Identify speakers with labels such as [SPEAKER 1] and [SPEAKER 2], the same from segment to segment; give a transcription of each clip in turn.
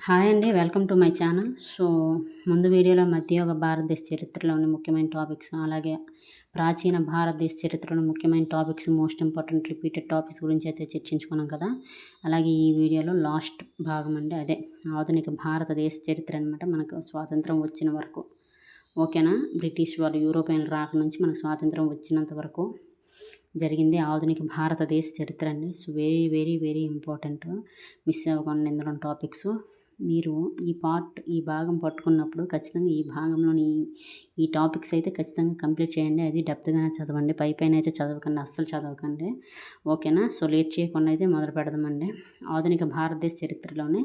[SPEAKER 1] Hi అండి. Welcome to my channel. ముందు వీడియోలో మధ్యయుగ భారతదేశ చరిత్రలోని ముఖ్యమైన టాపిక్స్, అలాగే ప్రాచీన భారతదేశ చరిత్రలోని ముఖ్యమైన topics, most important repeated topics గురించి అయితే చర్చించుకున్నాం కదా. అలాగే ఈ వీడియోలో లాస్ట్ భాగం అండి, అదే ఆధునిక భారతదేశ చరిత్ర అనమాట. మనకు స్వాతంత్రం వచ్చిన వరకు, ఓకేనా. బ్రిటిష్ వాళ్ళు, యూరోపియన్ రాక నుంచి మనకు స్వాతంత్రం వచ్చినంత వరకు జరిగింది ఆధునిక భారతదేశ చరిత్ర అండి. Very very very important. Miss అవ్వకుండా ఇందులో టాపిక్స్ మీరు ఈ భాగం పట్టుకున్నప్పుడు ఖచ్చితంగా ఈ భాగంలోని ఈ టాపిక్స్ అయితే ఖచ్చితంగా కంప్లీట్ చేయండి. అది డెప్త్గానే చదవండి, పైన అయితే చదవకండి, అస్సలు చదవకండి, ఓకేనా. లేట్ చేయకుండా అయితే మొదలు పెడదామండి. ఆధునిక భారతదేశ చరిత్రలోనే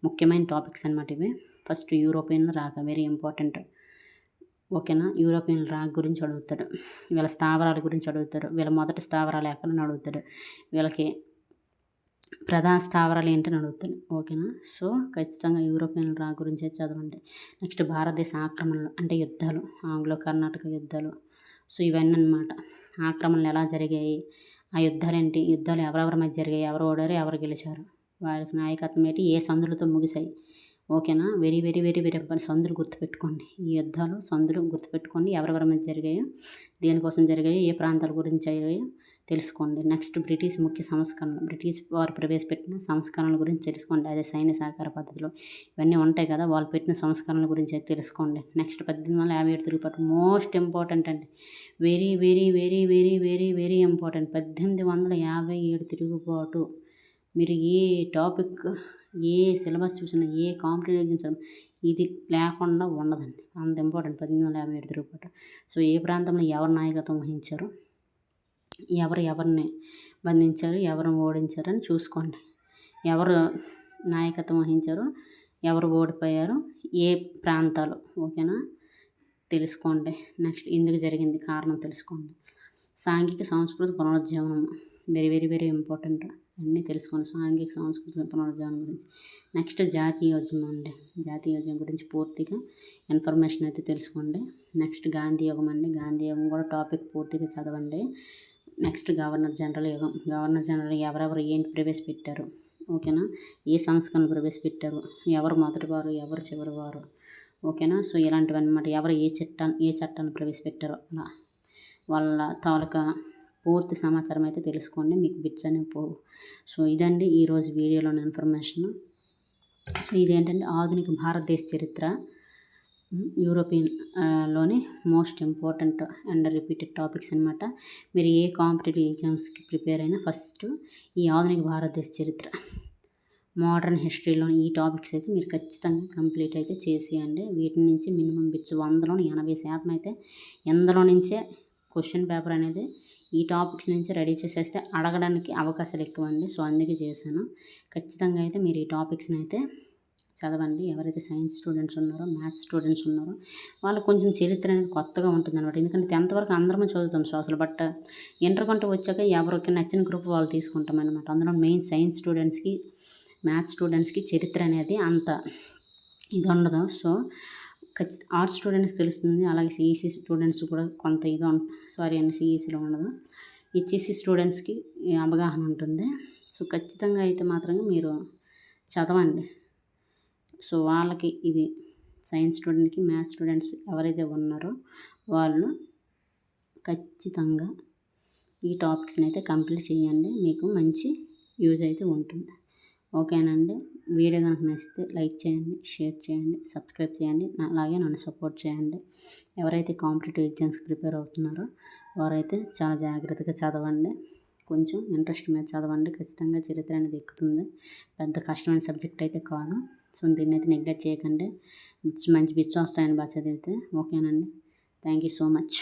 [SPEAKER 1] ముఖ్యమైన టాపిక్స్ అనమాట ఇవి. ఫస్ట్ యూరోపియన్లు రాక, వెరీ ఇంపార్టెంట్, ఓకేనా. యూరోపియన్ రాక్ గురించి అడుగుతాడు, వీళ్ళ స్థావరాల గురించి అడుగుతాడు, వీళ్ళ మొదటి స్థావరాలు ఎక్కడని అడుగుతాడు, వీళ్ళకి ప్రధాన స్థావరాలు ఏంటని అడుగుతాడు, ఓకేనా. ఖచ్చితంగా యూరోపియన్ రాక్ గురించి చదవండి. నెక్స్ట్ భారతదేశ ఆక్రమణలు అంటే యుద్ధాలు, ఆంగ్లో కర్ణాటక యుద్ధాలు. ఇవన్నీ అనమాట. ఆక్రమణలు ఎలా జరిగాయి, ఆ యుద్ధాలు ఏంటి, యుద్ధాలు ఎవరెవరి మధ్య జరిగాయి, ఎవరు ఓడారు, ఎవరు గెలిచారు, వారికి నాయకత్వం ఏంటి, ఏ సందులతో ముగిశాయి, ఓకేనా. వెరీ వెరీ వెరీ వెరీ సందులు గుర్తుపెట్టుకోండి. ఈ యుద్ధాలు సందులు గుర్తుపెట్టుకోండి, ఎవరెవరి మధ్య జరిగాయో, దేనికోసం జరిగాయో, ఏ ప్రాంతాల గురించి జరిగాయో తెలుసుకోండి. నెక్స్ట్ బ్రిటిష్ ముఖ్య సంస్కరణలు, బ్రిటిష్ వారు ప్రవేశపెట్టిన సంస్కరణల గురించి తెలుసుకోండి. అదే సైన్య సహకార పద్ధతిలో ఇవన్నీ ఉంటాయి కదా, వాళ్ళు పెట్టిన సంస్కరణల గురించి అయితే తెలుసుకోండి. నెక్స్ట్ 1857 తిరుగుబాటు, మోస్ట్ ఇంపార్టెంట్ అండి. Very very very very very very important. 1857 తిరుగుబాటు. మీరు ఏ టాపిక్, ఏ సిలబస్ చూసినా, ఏ కాంపిటేటివ్ ఎగ్జామ్స్ ఇది లేకుండా ఉండదండి, అంత ఇంపార్టెంట్ 1857 తిరుగుబాటు. ఏ ప్రాంతంలో ఎవరు నాయకత్వం వహించారు, ఎవరిని బంధించారు, ఎవరిని ఓడించారు అని చూసుకోండి. ఎవరు నాయకత్వం వహించారు, ఎవరు ఓడిపోయారు, ఏ ప్రాంతాలు, ఓకేనా, తెలుసుకోండి. నెక్స్ట్ ఎందుకు జరిగింది, కారణం తెలుసుకోండి. సాంఘిక సాంస్కృతిక పునరుజ్జీవనం, వెరీ వెరీ వెరీ ఇంపార్టెంట్, అన్నీ తెలుసుకోండి సాంఘిక సాంస్కృతిక పునరుజ్జీవనం గురించి. నెక్స్ట్ జాతీయోద్యమం అండి, జాతీయోద్యమం గురించి పూర్తిగా ఇన్ఫర్మేషన్ అయితే తెలుసుకోండి. నెక్స్ట్ గాంధీ యుగం అండి, గాంధీ యుగం కూడా టాపిక్ పూర్తిగా చదవండి. నెక్స్ట్ గవర్నర్ జనరల్ యుగం, గవర్నర్ జనరల్ ఎవరెవరు ఏంటి ప్రవేశపెట్టారు, ఓకేనా, ఏ సంస్కరణలు ప్రవేశపెట్టారు, ఎవరు మొదటి వారు, ఎవరు చివరి వారు, ఓకేనా. ఇలాంటివి అనమాట. ఎవరు ఏ చట్టాన్ని ప్రవేశపెట్టారో అలా వాళ్ళ తాలూకా పూర్తి సమాచారం అయితే తెలుసుకోండి, మీకు బిట్స్ అనేవి పోవు. ఇదండి ఈరోజు వీడియోలోని ఇన్ఫర్మేషన్. ఇదేంటంటే ఆధునిక భారతదేశ చరిత్ర, యూరోపియన్ లోని most important and repeated topics అనమాట. మీరు ఏ కాంపిటేటివ్ ఎగ్జామ్స్కి ప్రిపేర్ అయినా ఫస్ట్ ఈ ఆధునిక భారతదేశ చరిత్ర, మోడర్న్ హిస్టరీలోని ఈ టాపిక్స్ అయితే మీరు ఖచ్చితంగా కంప్లీట్ అయితే చేసేయండి. వీటి నుంచి మినిమం బిట్స్ 100లో 80% అయితే ఎందులో నుంచే క్వశ్చన్ పేపర్ అనేది ఈ టాపిక్స్ నుంచి రెడీ చేసేస్తే అడగడానికి అవకాశాలు ఎక్కువ అండి. అందుకే చేశాను. ఖచ్చితంగా అయితే మీరు ఈ టాపిక్స్ని అయితే చదవండి. ఎవరైతే సైన్స్ స్టూడెంట్స్ ఉన్నారో, మ్యాథ్స్ స్టూడెంట్స్ ఉన్నారో వాళ్ళకి కొంచెం చరిత్ర అనేది కొత్తగా ఉంటుంది అనమాట. ఎందుకంటే 10th వరకు అందరమే చదువుతాం సోషల్, బట్ ఇంటర్ కంటూ వచ్చాక ఎవరికి నచ్చిన గ్రూప్ వాళ్ళు తీసుకుంటాం అనమాట. అందులో మెయిన్ సైన్స్ స్టూడెంట్స్కి, మ్యాథ్స్ స్టూడెంట్స్కి చరిత్ర అనేది అంత ఇది ఉండదు. ఆర్ట్స్ స్టూడెంట్స్ తెలుస్తుంది, అలాగే సిఈసి స్టూడెంట్స్ కూడా కొంత ఇది సిఈసిలో ఉండదు. హెచ్ఈసి స్టూడెంట్స్కి అవగాహన ఉంటుంది. ఖచ్చితంగా అయితే మాత్రం మీరు చదవండి. వాళ్ళకి ఇది సైన్స్ స్టూడెంట్కి, మ్యాథ్స్ స్టూడెంట్స్ ఎవరైతే ఉన్నారో వాళ్ళు ఖచ్చితంగా ఈ టాపిక్స్ని అయితే కంప్లీట్ చేయండి, మీకు మంచి యూజ్ అయితే ఉంటుంది, ఓకేనండి. వీడియో కనుక నచ్చితే లైక్ చేయండి, షేర్ చేయండి, సబ్స్క్రైబ్ చేయండి, అలాగే నన్ను సపోర్ట్ చేయండి. ఎవరైతే కాంపిటేటివ్ ఎగ్జామ్స్కి ప్రిపేర్ అవుతున్నారో వారైతే చాలా జాగ్రత్తగా చదవండి, కొంచెం ఇంట్రెస్ట్ మీద చదవండి. ఖచ్చితంగా చరిత్ర అనేది ఎక్కుతుంది, పెద్ద కష్టమైన సబ్జెక్ట్ అయితే కాదు. దీన్ని అయితే నెగ్లెక్ట్ చేయకండి, మంచి బిట్స్ వస్తాయని బాగా చదివితే, ఓకేనండి. Thank you so much.